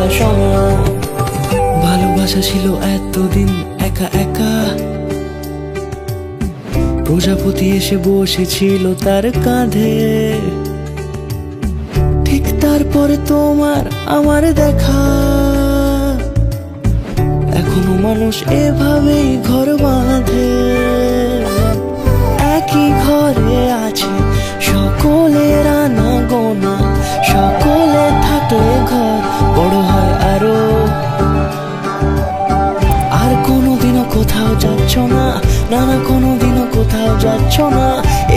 কোথায় সম। ভালোবাসা ছিল এতদিন একা একা, প্রজাপতি এসে বসেছিল তার কাঁধে, ঠিক তারপরে তোমার আমার দেখা। এখনো মানুষ এভাবেই ঘর বাঁধে, একই ঘরে আছে সকলের আনা গোনা, সকলে থাকলে ঘর বড় হয় আরো। আর কোনোদিনও কোথাও যাচ্ছ না, না না কোনোদিনও কোথাও যাচ্ছ না,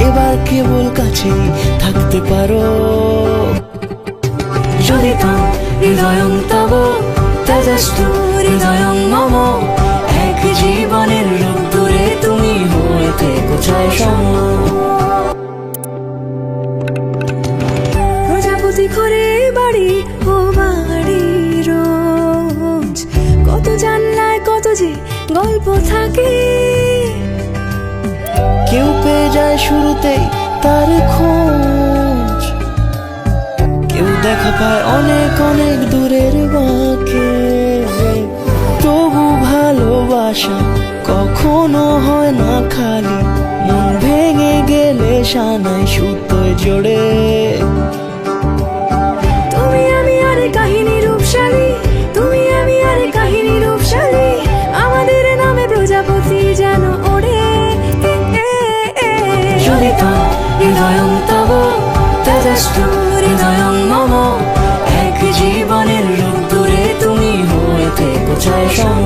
এবার কেবল কাছেই থাকতে পারো। যদি তাম হৃদয়ং তব তেজস্তু হৃদয়ং মম, এক জীবনের রূপ দূরে তুমি হইতে কোথায় সম। প্রজাপতি ঘরে বাড়ি ও বাড়ি রোজ, কত জানলায় কত যে গল্প থাকে। কেউ পেয়ে যায় শুরুতেই তার খোঁজ, কেউ দেখা পায় অনেক অনেক দূরের বাঁকে। তবু ভালোবাসা কখনো হয় না খালি, মন ভেঙে গেলে সানাই সুতোয় জোড়ে। তুমি আমি আরে কাহিনী রূপশালী, তুমি আমি আরে কাহিনী রূপশালী, আমাদের নামে প্রজাপতি যেন ওড়ে। যদি তাম হৃদয়ং তব তেজস্তু হৃদয়ং মম, এক জীবনের রূপ দূরে তুমি হইতে কোথায় সম।